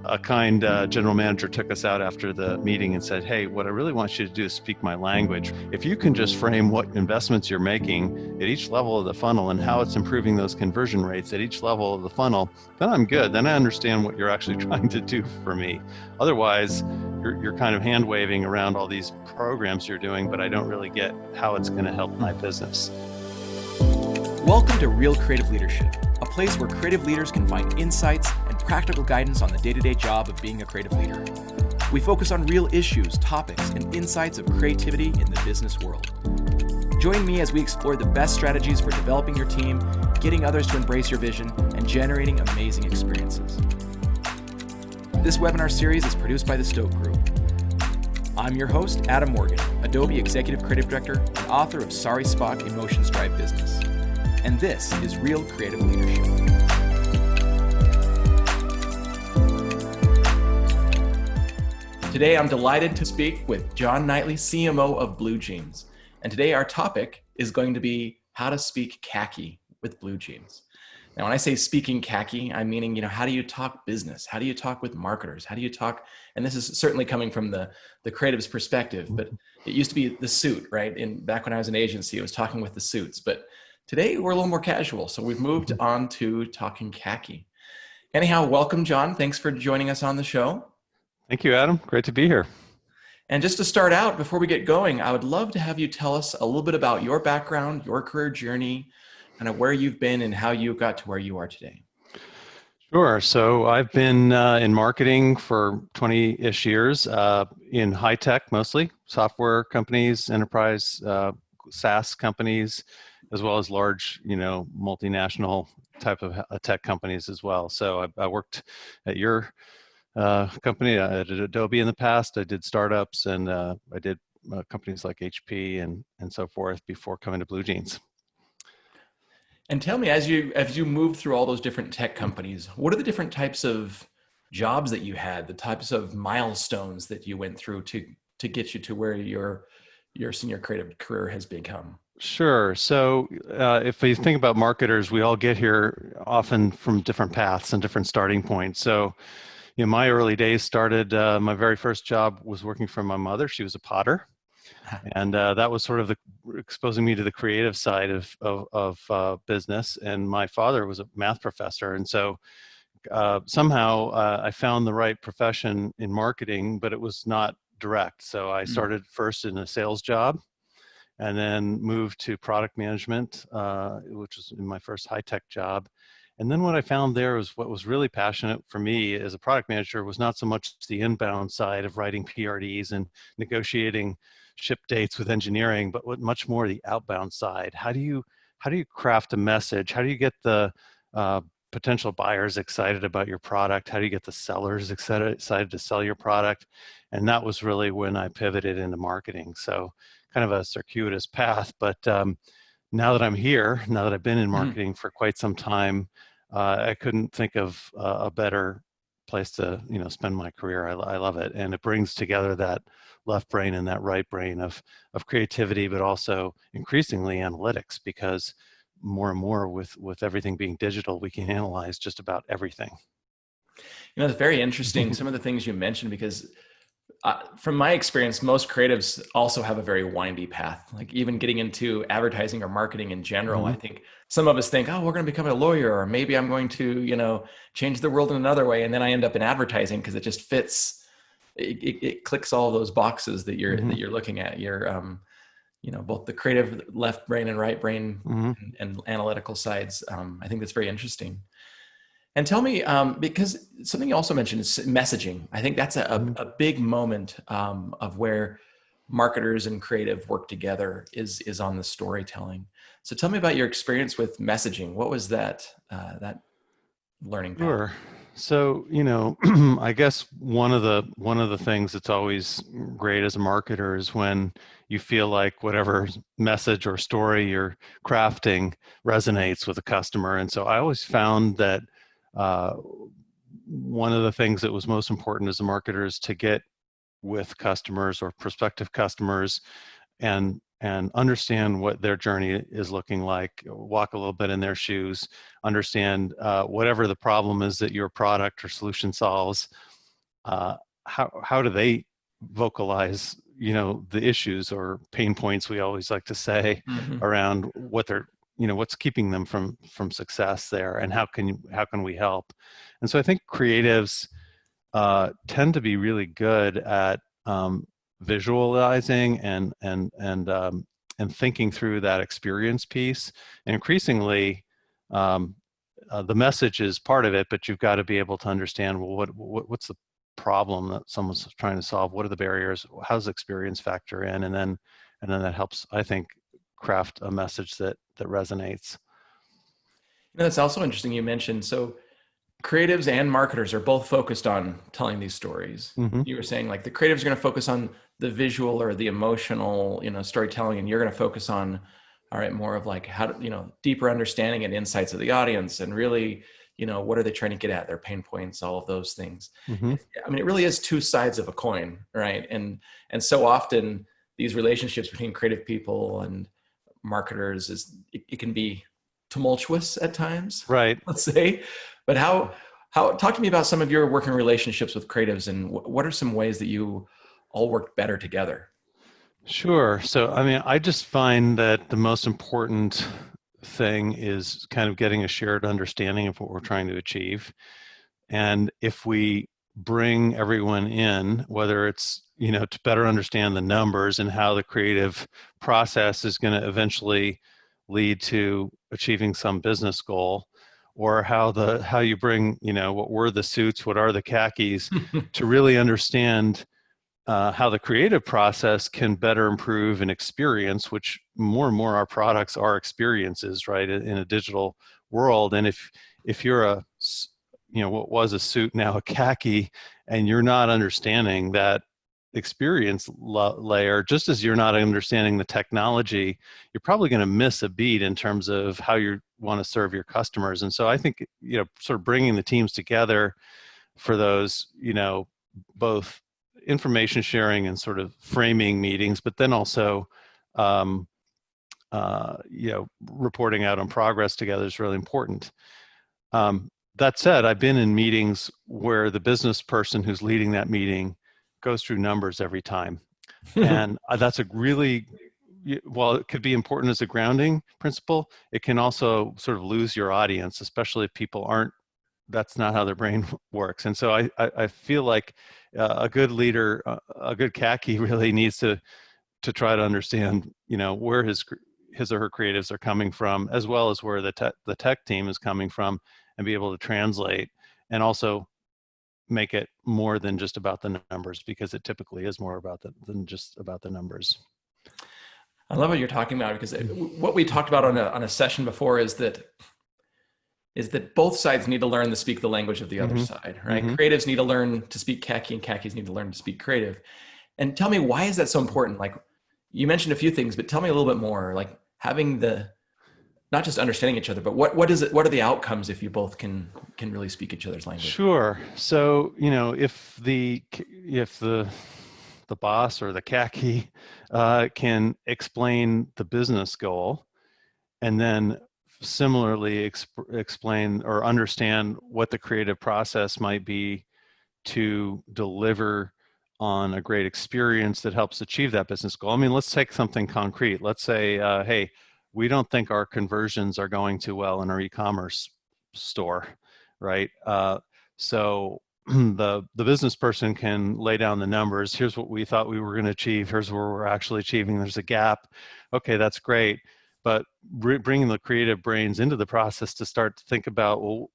a kind general manager took us out after the meeting and said, hey, what I really want you to do is speak my language. If you can just frame what investments you're making at each level of the funnel and how it's improving those conversion rates at each level of the funnel, then I'm good. Then I understand what you're actually trying to do for me. Otherwise, you're kind of hand waving around all these programs you're doing, but I don't really get how it's going to help my business. Welcome to Real Creative Leadership, a place where creative leaders can find insights and practical guidance on the day-to-day job of being a creative leader. We focus on real issues, topics, and insights of creativity in the business world. Join me as we explore the best strategies for developing your team, getting others to embrace your vision, and generating amazing experiences. This webinar series is produced by the Stoke Group. I'm your host, Adam Morgan, Adobe Executive Creative Director and author of Sorry Spock, Emotions Drive Business. And this is Real Creative Leadership. Today, I'm delighted to speak with John Knightley, CMO of BlueJeans. And today our topic is going to be how to speak khaki with BlueJeans. Now, when I say speaking khaki, I'm meaning, how do you talk business? How do you talk with marketers? How do you talk, and this is certainly coming from the creative's perspective, but it used to be the suit, right? Back when I was an agency, I was talking with the suits, but today we're a little more casual. So we've moved on to talking khaki. Anyhow, welcome, John. Thanks for joining us on the show. Thank you, Adam. Great to be here. And just to start out, before we get going, I would love to have you tell us a little bit about your background, your career journey, kind of where you've been and how you got to where you are today. Sure. So I've been in marketing for 20-ish years, in high tech mostly, software companies, enterprise SaaS companies, as well as large, multinational type of tech companies as well. So I worked at your company, at Adobe in the past. I did startups and I did companies like HP and so forth before coming to BlueJeans. And tell me, as you moved through all those different tech companies, what are the different types of jobs that you had, the types of milestones that you went through to get you to where your senior creative career has become? Sure. So if you think about marketers, we all get here often from different paths and different starting points. So, my early days started, my very first job was working for my mother. She was a potter. And that was sort of exposing me to the creative side of business. And my father was a math professor. And so somehow I found the right profession in marketing, but it was not direct. So I started first in a sales job and then moved to product management, which was in my first high-tech job. And then what I found there was what was really passionate for me as a product manager was not so much the inbound side of writing PRDs and negotiating ship dates with engineering, but what much more the outbound side. How do you craft a message? How do you get the potential buyers excited about your product? How do you get the sellers excited to sell your product? And that was really when I pivoted into marketing. So kind of a circuitous path, but now that I'm here, now that I've been in marketing for quite some time, I couldn't think of a better place to spend my career. I love it, and it brings together that left brain and that right brain of creativity, but also increasingly analytics, because more and more with everything being digital, we can analyze just about everything. It's very interesting, some of the things you mentioned, because from my experience, most creatives also have a very windy path. Like even getting into advertising or marketing in general, I think some of us think, oh, we're going to become a lawyer, or maybe I'm going to, change the world in another way. And then I end up in advertising because it just fits. It clicks all those boxes that you're looking at. You're, both the creative left brain and right brain and analytical sides. I think that's very interesting. And tell me, because something you also mentioned is messaging. I think that's a big moment of where marketers and creative work together is on the storytelling. So tell me about your experience with messaging. What was that learning path? Sure. So, I guess one of the things that's always great as a marketer is when you feel like whatever message or story you're crafting resonates with a customer. And so I always found that one of the things that was most important as a marketer is to get with customers or prospective customers and understand what their journey is looking like, walk a little bit in their shoes, understand whatever the problem is that your product or solution solves, uh, how do they vocalize, the issues or pain points, we always like to say, Mm-hmm. around what they're, what's keeping them from success there, and how can we help? And so I think creatives tend to be really good at visualizing and thinking through that experience piece. And increasingly, um, the message is part of it, but you've got to be able to understand, well, what's the problem that someone's trying to solve? What are the barriers? How does experience factor in? And then that helps, I think, craft a message that resonates. That's also interesting you mentioned. So creatives and marketers are both focused on telling these stories. Mm-hmm. You were saying like the creatives are going to focus on the visual or the emotional, storytelling, and you're going to focus on, all right, more of like how to, deeper understanding and insights of the audience, and really, what are they trying to get at, their pain points, all of those things. Mm-hmm. I mean, it really is two sides of a coin, right? And so often these relationships between creative people and marketers it can be tumultuous at times, Right. let's say. But how talk to me about some of your working relationships with creatives, and what are some ways that you all work better together? Sure. So, I mean, I just find that the most important thing is kind of getting a shared understanding of what we're trying to achieve. And if we bring everyone in, whether it's, to better understand the numbers and how the creative process is going to eventually lead to achieving some business goal, or how you bring, what were the suits, what are the khakis, to really understand how the creative process can better improve an experience, which more and more our products are experiences, right, in a digital world. And if you're what was a suit, now a khaki, and you're not understanding that experience layer, just as you're not understanding the technology, you're probably going to miss a beat in terms of how you want to serve your customers. And so I think, sort of bringing the teams together for those, both information sharing and sort of framing meetings, but then also, um, reporting out on progress together is really important. That said, I've been in meetings where the business person who's leading that meeting goes through numbers every time. And that's a really, while it could be important as a grounding principle, it can also sort of lose your audience, especially if people aren't, that's not how their brain works. And so I feel like a good leader, a good khaki really needs to try to understand, where his or her creatives are coming from, as well as where the tech team is coming from, and be able to translate, and also make it more than just about the numbers, because it typically is more about than just about the numbers. I love what you're talking about, because what we talked about on a session before is that both sides need to learn to speak the language of the other Mm-hmm. side, right? Mm-hmm. Creatives need to learn to speak khaki, and khakis need to learn to speak creative. And tell me, why is that so important? Like, you mentioned a few things, but tell me a little bit more, like having the, not just understanding each other, but what is it, what are the outcomes if you both can really speak each other's language? Sure. So, if the boss or the khaki can explain the business goal, and then similarly explain or understand what the creative process might be to deliver on a great experience that helps achieve that business goal. I mean, let's take something concrete. Let's say, hey, we don't think our conversions are going too well in our e-commerce store, right? So the business person can lay down the numbers. Here's what we thought we were going to achieve. Here's where we're actually achieving. There's a gap. Okay, that's great. But bringing the creative brains into the process to start to think about, well,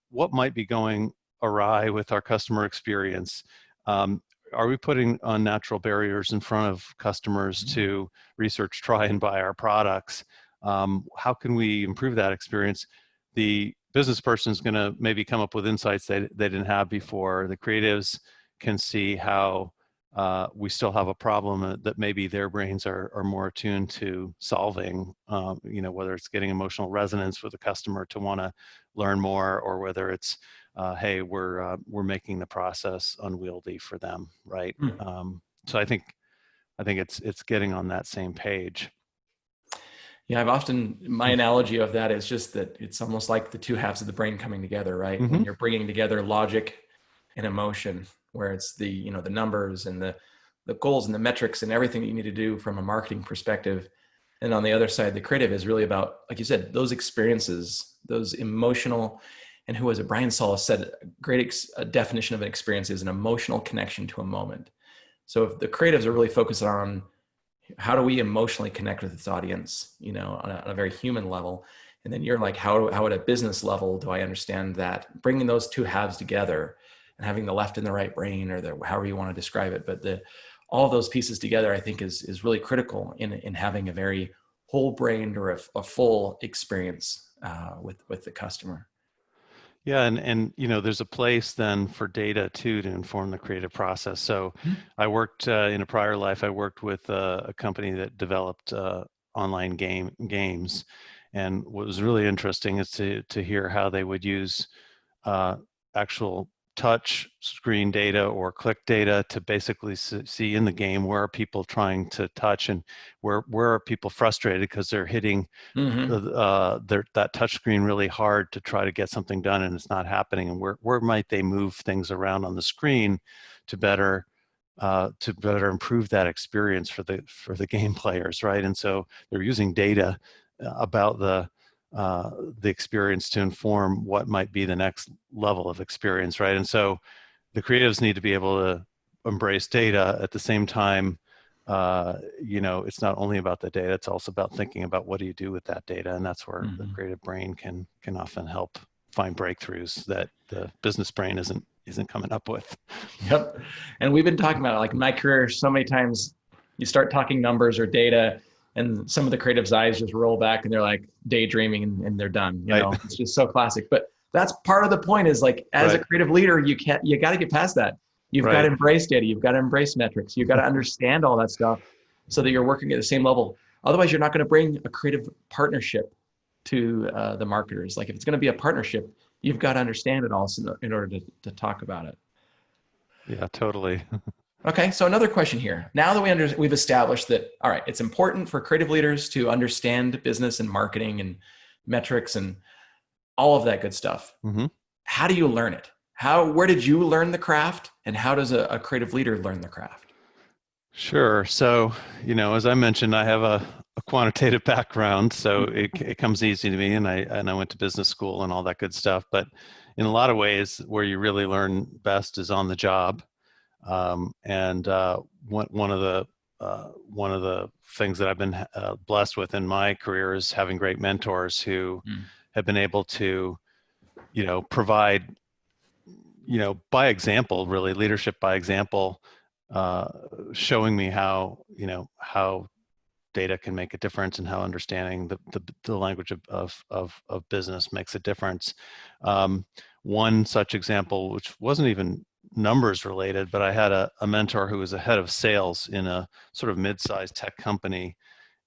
what might be going awry with our customer experience? Are we putting unnatural barriers in front of customers to research, try, and buy our products? How can we improve that experience? The business person is going to maybe come up with insights they didn't have before. The creatives can see how we still have a problem that maybe their brains are more attuned to solving, whether it's getting emotional resonance with the customer to want to learn more, or whether it's, hey, we're making the process unwieldy for them, right? Hmm. So I think it's getting on that same page. Yeah, my analogy of that is just that it's almost like the two halves of the brain coming together, right? When Mm-hmm. you're bringing together logic and emotion. where it's the, you know, the numbers and the goals and the metrics and everything that you need to do from a marketing perspective. And on the other side, the creative is really about, like you said, those experiences, those emotional, and who was it? Brian Solis said a great definition of an experience is an emotional connection to a moment. So if the creatives are really focused on how do we emotionally connect with this audience, you know, on a very human level, and then you're like, how at a business level do I understand that? Bringing those two halves together and having the left and the right brain, or however you want to describe it, but all of those pieces together, I think is really critical in having a very whole brained or a full experience with the customer. Yeah, and you know, there's a place then for data too to inform the creative process. So, I worked in a prior life. I worked with a company that developed online games, and what was really interesting is to hear how they would use actual touch screen data or click data to basically see in the game where are people trying to touch and where are people frustrated because they're hitting that touch screen really hard to try to get something done and it's not happening, and where might they move things around on the screen to better improve that experience for the game players, right? And so they're using data about the experience to inform what might be the next level of experience, right? And so the creatives need to be able to embrace data at the same time. You know, it's not only about the data, it's also about thinking about what do you do with that data, and that's where the creative brain can often help find breakthroughs that the business brain isn't coming up with. Yep. And we've been talking about it, like in my career, so many times you start talking numbers or data and some of the creatives' eyes just roll back and they're like daydreaming and they're done. You know, it's just so classic. But that's part of the point is like, as a creative leader, you got to get past that. You've got to embrace data. You've got to embrace metrics. You've got to understand all that stuff so that you're working at the same level. Otherwise, you're not going to bring a creative partnership to the marketers. Like if it's going to be a partnership, you've got to understand it all in order to talk about it. Yeah, totally. Okay, so another question here. Now that we've established that, all right, it's important for creative leaders to understand business and marketing and metrics and all of that good stuff. How do you learn it? Where did you learn the craft, and how does a creative leader learn the craft? Sure. So, you know, as I mentioned, I have a quantitative background, so it comes easy to me, and I went to business school and all that good stuff. But in a lot of ways, where you really learn best is on the job. And one of the things that I've been blessed with in my career is having great mentors who have been able to, you know, provide, you know, by example, really leadership by example, showing me how, you know, how data can make a difference and how understanding the language of business makes a difference. One such example, which wasn't even numbers related, but I had a mentor who was a head of sales in a sort of mid-sized tech company,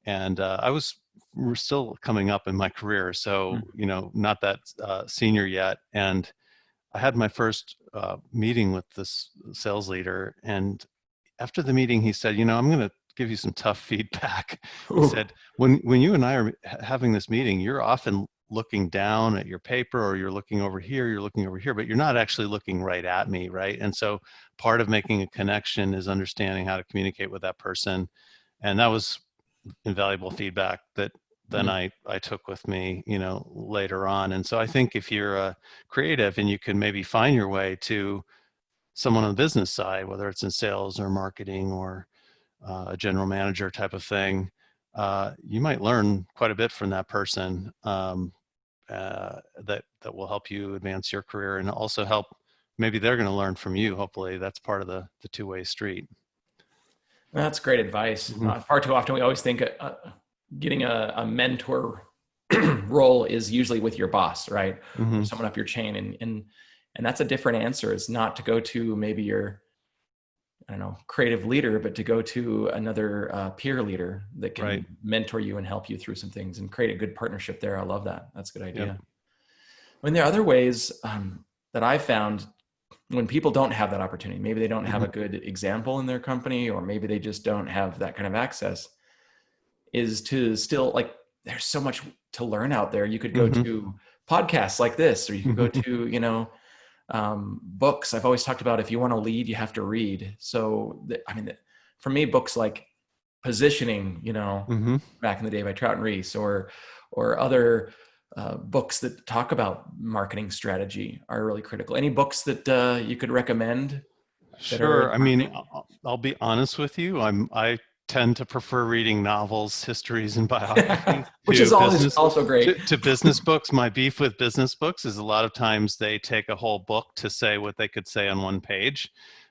and we're still coming up in my career, so you know, not that senior yet. And I had my first meeting with this sales leader, and after the meeting, he said, "You know, I'm going to give you some tough feedback." He said, "When you and I are having this meeting, you're often looking down at your paper, or you're looking over here, but you're not actually looking right at me, right? And so part of making a connection is understanding how to communicate with that person." And that was invaluable feedback that then I took with me, you know, later on. And so I think if you're a creative and you can maybe find your way to someone on the business side, whether it's in sales or marketing or a general manager type of thing, you might learn quite a bit from that person. That will help you advance your career and also help, maybe they're going to learn from you. Hopefully that's part of the two-way street. That's great advice. Far too often we always think getting a mentor role is usually with your boss, right? Or someone up your chain, and that's a different answer. It's not to go to maybe your, I don't know, creative leader, but to go to another peer leader that can mentor you and help you through some things and create a good partnership there. I love that. That's a good idea. I mean, there are other ways that I found when people don't have that opportunity. Maybe they don't have a good example in their company, or maybe they just don't have that kind of access, is to still, like, there's so much to learn out there. You could go to podcasts like this, or you could go to, you know, books, I've always talked about if you want to lead, you have to read. So, for me, books like Positioning, Mm-hmm. back in the day by Trout and Reese, or other books that talk about marketing strategy are really critical. Any books that you could recommend that are in Sure. I mean, marketing? I'll be honest with you. I tend to prefer reading novels, histories, and biographies Which is also great. to business books. My beef with business books is a lot of times they take a whole book to say what they could say on one page.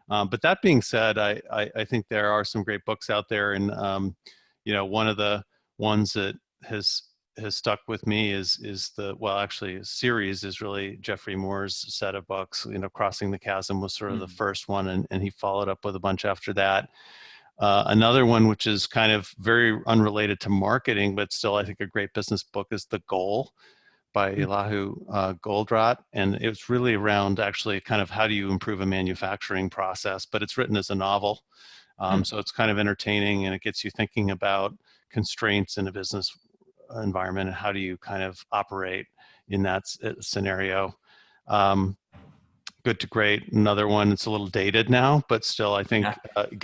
But that being said, I think there are some great books out there, and one of the ones that has stuck with me is the, well, actually a series is really Jeffrey Moore's set of books. Crossing the Chasm was sort of the Mm. first one, and he followed up with a bunch after that. Another one, which is kind of very unrelated to marketing, but still I think a great business book, is The Goal by Mm. Elihu Goldratt. And it's really around actually kind of how do you improve a manufacturing process, but it's written as a novel. Mm. So it's kind of entertaining, and it gets you thinking about constraints in a business environment and how do you kind of operate in that scenario. Um, Good to Great, another one. It's a little dated now, but still I think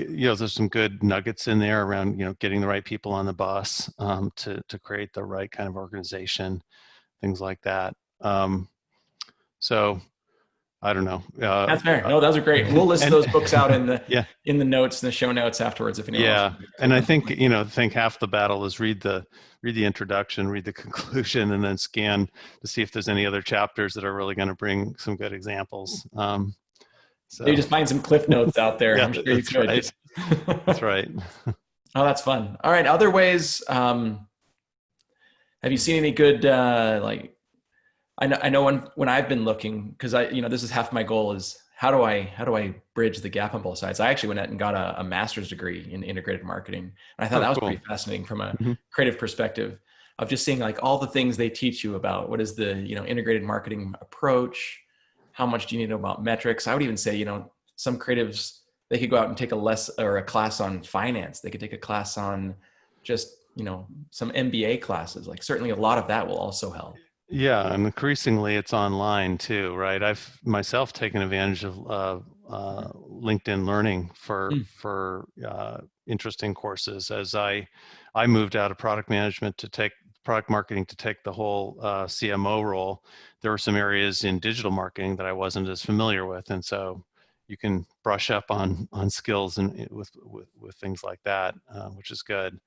Yeah, there's some good nuggets in there around getting the right people on the bus, to create the right kind of organization, things like that. So I don't know. that's fair. No, those are great. We'll list And those books out in the yeah, in the notes and the show notes afterwards if anyone wants yeah. to And click I on think, them. think half the battle is read the introduction, read the conclusion, and then scan to see if there's any other chapters that are really going to bring some good examples. Maybe So just find some cliff notes out there. yeah, I'm sure you that's could. right. That's right. Oh, that's fun. All right. Other ways. Have you seen any good I know when I've been looking, because this is half my goal, is how do I bridge the gap on both sides. I actually went out and got a master's degree in integrated marketing, and I thought Oh, that was cool. pretty fascinating from a Hmm. creative perspective of just seeing like all the things they teach you about what is the integrated marketing approach, how much do you need to know about metrics. I would even say some creatives, they could go out and take a class on finance. They could take a class on just some MBA classes. Like certainly a lot of that will also help. Yeah, and increasingly it's online too, right? I've myself taken advantage of LinkedIn Learning for Mm. interesting courses as I moved out of product management to take product marketing to take the whole CMO role. There were some areas in digital marketing that I wasn't as familiar with, and so you can brush up on skills and with things like that, which is good.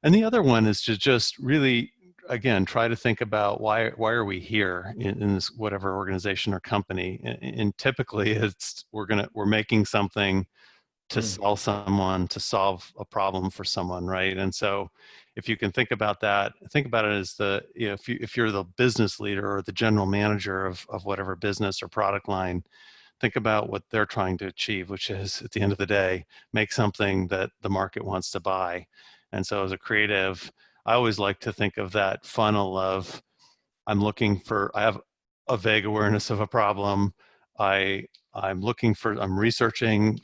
And the other one is to just really, again, try to think about why are we here in this whatever organization or company. And typically, we're making something to Mm. sell someone, to solve a problem for someone, right? And so, if you can think about that, think about it as if you're the business leader or the general manager of whatever business or product line, think about what they're trying to achieve, which is at the end of the day, make something that the market wants to buy. And so as a creative, I always like to think of that funnel of I have a vague awareness of a problem. I, I'm researching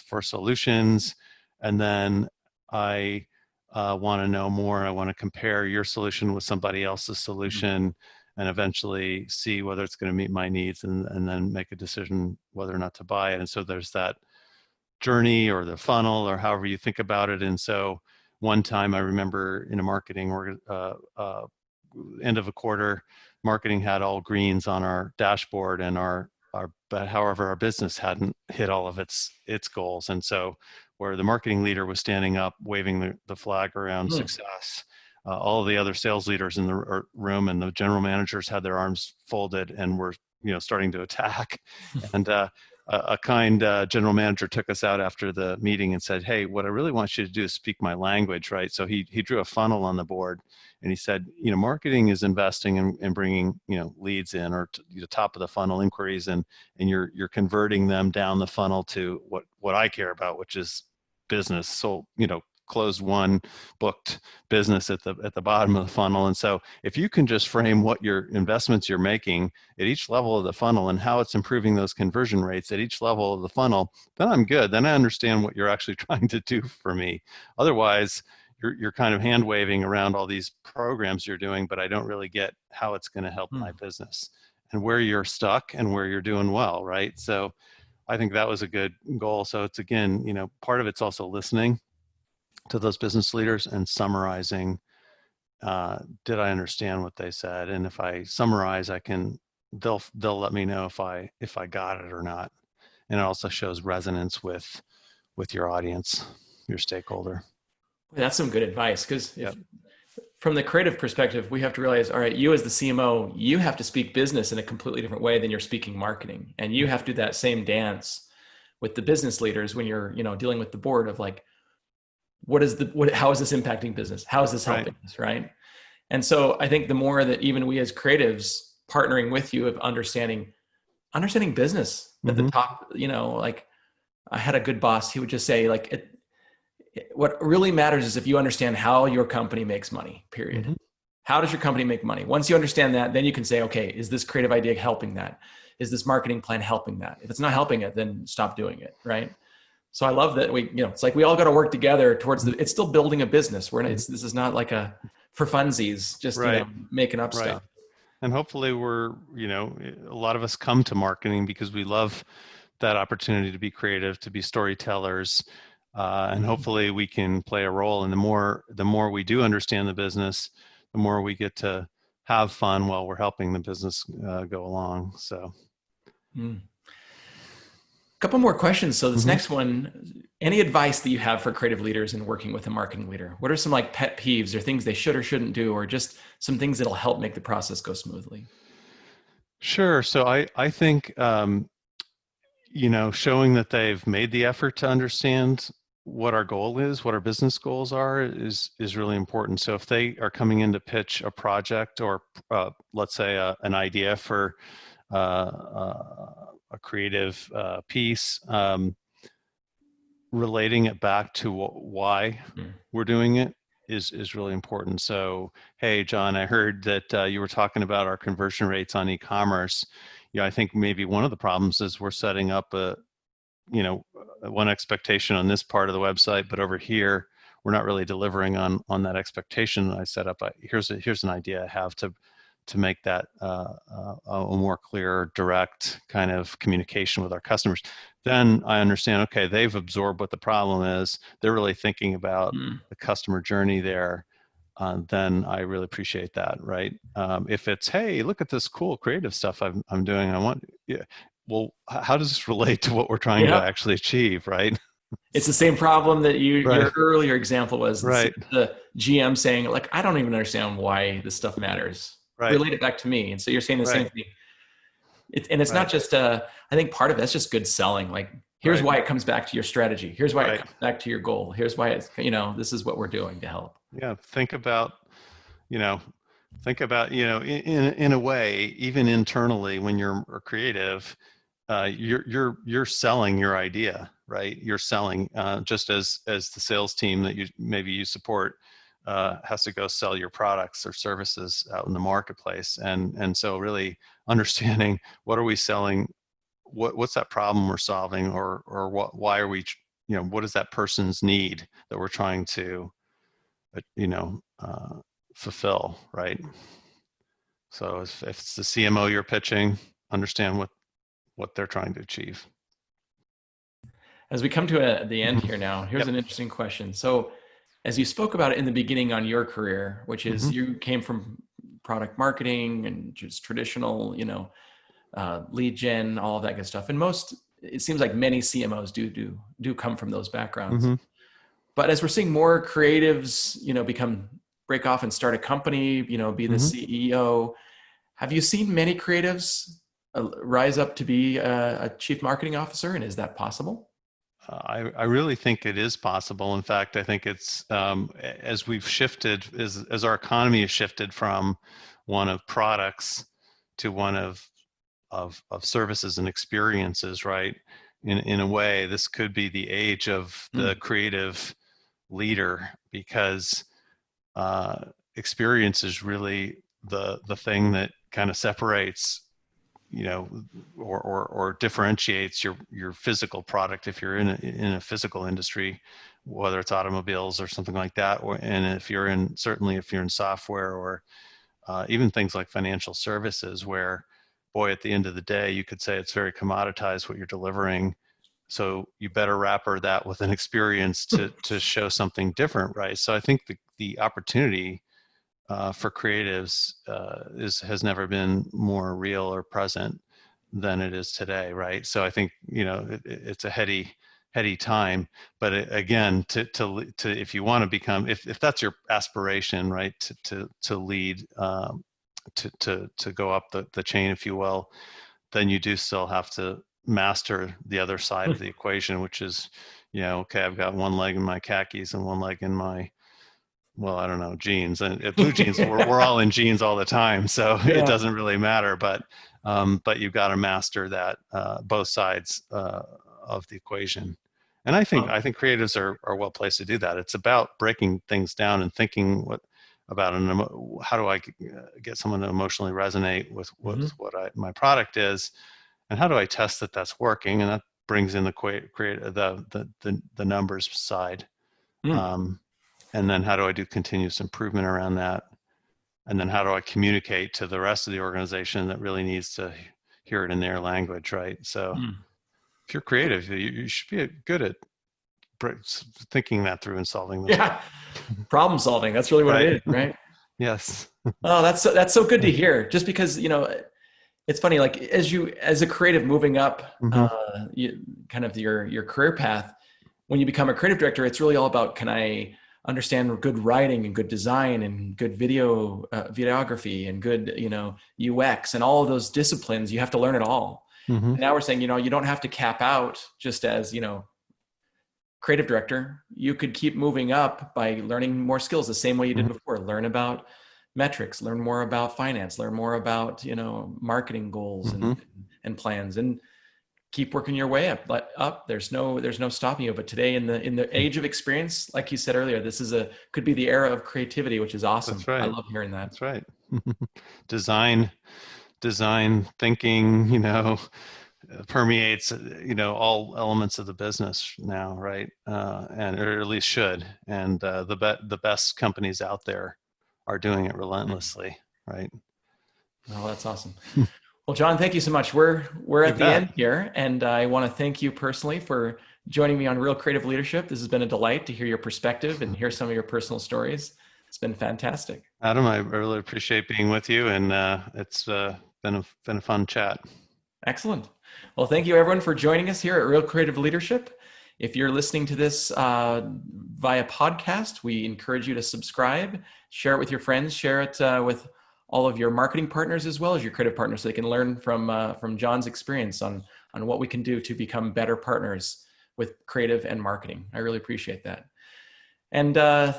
for solutions, and then I want to know more. I want to compare your solution with somebody else's Mm. solution, and eventually see whether it's going to meet my needs, and then make a decision whether or not to buy it. And so there's that journey or the funnel or however you think about it. And so one time I remember in a marketing or end of a quarter, marketing had all greens on our dashboard, and but however our business hadn't hit all of its goals. And so where the marketing leader was standing up waving the flag around Mm. success, all of the other sales leaders in the room and the general managers had their arms folded and were starting to attack. And a kind general manager took us out after the meeting and said, "Hey, what I really want you to do is speak my language," right? So he drew a funnel on the board, and he said, marketing is investing in bringing leads in, or the top of the funnel inquiries, and you're converting them down the funnel to what I care about, which is business. So closed one, booked business at the bottom of the funnel. And so if you can just frame what your investments you're making at each level of the funnel and how it's improving those conversion rates at each level of the funnel, then I'm good. Then I understand what you're actually trying to do for me. Otherwise, you're kind of hand waving around all these programs you're doing, but I don't really get how it's going to help my Mm. business. where you're stuck and where you're doing well, right? So I think that was a good goal. So it's, again, part of it's also listening to those business leaders and summarizing, did I understand what they said? And if I summarize, they'll let me know if I got it or not. And it also shows resonance with your audience, your stakeholder. That's some good advice, because if Yep. from the creative perspective, we have to realize, all right, you as the CMO, you have to speak business in a completely different way than you're speaking marketing. And you have to do that same dance with the business leaders when you're, dealing with the board of like, how is this impacting business? How is this Right. helping us? Right. And so I think the more that even we as creatives partnering with you of understanding business at the Mm-hmm. top, like I had a good boss, he would just say like, what really matters is if you understand how your company makes money, period. Mm-hmm. How does your company make money? Once you understand that, then you can say, okay, is this creative idea helping that? Is this marketing plan helping that? If it's not helping it, then stop doing it, right? So I love that it's like we all got to work together towards it's still building a business. This is not like a for funsies, just, Right. making up Right. stuff. And hopefully a lot of us come to marketing because we love that opportunity to be creative, to be storytellers. And hopefully we can play a role. And the more we do understand the business, the more we get to have fun while we're helping the business go along. So. Mm. Couple more questions. So this Mm-hmm. next one, any advice that you have for creative leaders in working with a marketing leader? What are some like pet peeves or things they should or shouldn't do, or just some things that'll help make the process go smoothly? Sure. So I think, showing that they've made the effort to understand what our goal is, what our business goals are, is really important. So if they are coming in to pitch a project or let's say an idea for a creative piece, relating it back to why Mm. we're doing it is really important. So, hey, John, I heard that you were talking about our conversion rates on e-commerce. I think maybe one of the problems is we're setting up one expectation on this part of the website, but over here we're not really delivering on that expectation I set up. Here's an idea I have to make that a more clear, direct kind of communication with our customers. Then I understand, okay, they've absorbed what the problem is. They're really thinking about Mm. the customer journey there. Then I really appreciate that, right? If it's, hey, look at this cool creative stuff I'm doing. Yeah, well, how does this relate to what we're trying to Yep. actually achieve, right? It's the same problem that Right, your earlier example was right, the GM saying like, I don't even understand why this stuff matters. right, Relate it back to me. And so you're saying the right, same thing. And it's not right, just I think part of that's just good selling. Like, here's right, why it comes back to your strategy. Here's why it right. comes back to your goal. Here's why it's, this is what we're doing to help. Yeah, you know, in a way, even internally, when you're creative, you're selling your idea, right? You're selling, just as the sales team that you support has to go sell your products or services out in the marketplace, and so really understanding what are we selling, what's that problem we're solving, or why are we, what is that person's need that we're trying to you know, fulfill, right? So if it's the CMO you're pitching, understand what they're trying to achieve. As we come to the end Mm-hmm. here now, here's Yep. an interesting question. So, as you spoke about it in the beginning on your career, which Mm-hmm. is you came from product marketing and just traditional, lead gen, all of that good stuff. And it seems like many CMOs do come from those backgrounds. Mm-hmm. But as we're seeing more creatives, break off and start a company, be the Mm-hmm. CEO, have you seen many creatives rise up to be a chief marketing officer? And is that possible? I really think it is possible. In fact, I think it's as we've shifted, as our economy has shifted from one of products to one of services and experiences, right? In a way, this could be the age of the Mm. creative leader, because experience is really the thing that kind of separates, or differentiates your physical product if you're in a physical industry, whether it's automobiles or something like that, and certainly if you're in software, or even things like financial services, where boy, at the end of the day, you could say it's very commoditized what you're delivering. So you better wrapper that with an experience to show something different, right? So I think the opportunity for creatives has never been more real or present than it is today, right? So I think it's a heady time, but again, to if you want to become, if that's your aspiration, right, to lead, to go up the chain, if you will, then you do still have to master the other side of the equation, which is, okay, I've got one leg in my khakis and one leg in my, well, I don't know, jeans. And at BlueJeans, we're all in jeans all the time, so it doesn't really matter. But you've got to master that, both sides of the equation. And I think creatives are well placed to do that. It's about breaking things down and thinking about how do I get someone to emotionally resonate with what my product is, and how do I test that that's working? And that brings in the numbers side. And then how do I do continuous improvement around that? And then how do I communicate to the rest of the organization that really needs to hear it in their language, right? So if you're creative, you should be good at thinking that through and solving those. Yeah, problem solving. That's really what it is, right? Yes. Oh, that's so good to hear. Just because, it's funny, like as a creative moving up, kind of your career path, when you become a creative director, it's really all about, can I understand good writing and good design and good videography and good, UX and all of those disciplines. You have to learn it all. And now we're saying, you don't have to cap out just as, creative director. You could keep moving up by learning more skills the same way you did before. Learn about metrics, learn more about finance, learn more about, marketing goals and plans, and keep working your way up. There's no stopping you. But today in the age of experience, like you said earlier, this could be the era of creativity, which is awesome. That's right. I love hearing that. That's right. Design thinking, permeates, all elements of the business now, right? Or at least should. And the best companies out there are doing it relentlessly, right? Oh, that's awesome. Well, John, thank you so much. We're at the end here, and I want to thank you personally for joining me on Real Creative Leadership. This has been a delight to hear your perspective and hear some of your personal stories. It's been fantastic. Adam, I really appreciate being with you, and it's been a fun chat. Excellent. Well, thank you everyone for joining us here at Real Creative Leadership. If you're listening to this via podcast, we encourage you to subscribe, share it with your friends, share it with all of your marketing partners as well as your creative partners, so they can learn from John's experience on what we can do to become better partners with creative and marketing. I really appreciate that. And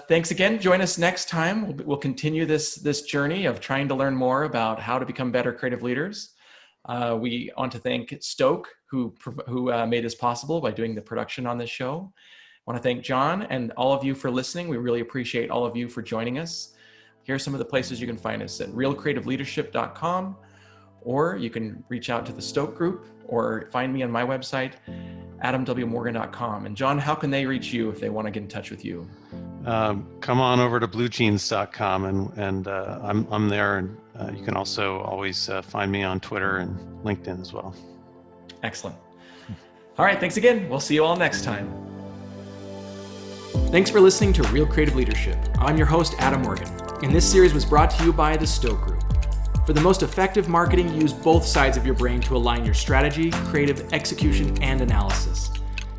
thanks again. Join us next time. We'll continue this journey of trying to learn more about how to become better creative leaders. We want to thank Stoke, who made this possible by doing the production on this show. I want to thank John and all of you for listening. We really appreciate all of you for joining us. Here are some of the places you can find us at realcreativeleadership.com, or you can reach out to the Stoke Group or find me on my website, adamwmorgan.com. And John, how can they reach you if they want to get in touch with you? Come on over to bluejeans.com and I'm there, and you can also always find me on Twitter and LinkedIn as well. Excellent. All right, thanks again. We'll see you all next time. Thanks for listening to Real Creative Leadership. I'm your host, Adam Morgan, and this series was brought to you by the Stoke Group. For the most effective marketing, use both sides of your brain to align your strategy, creative execution, and analysis.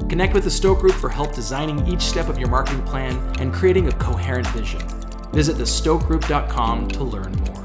Connect with the Stoke Group for help designing each step of your marketing plan and creating a coherent vision. Visit thestokegroup.com to learn more.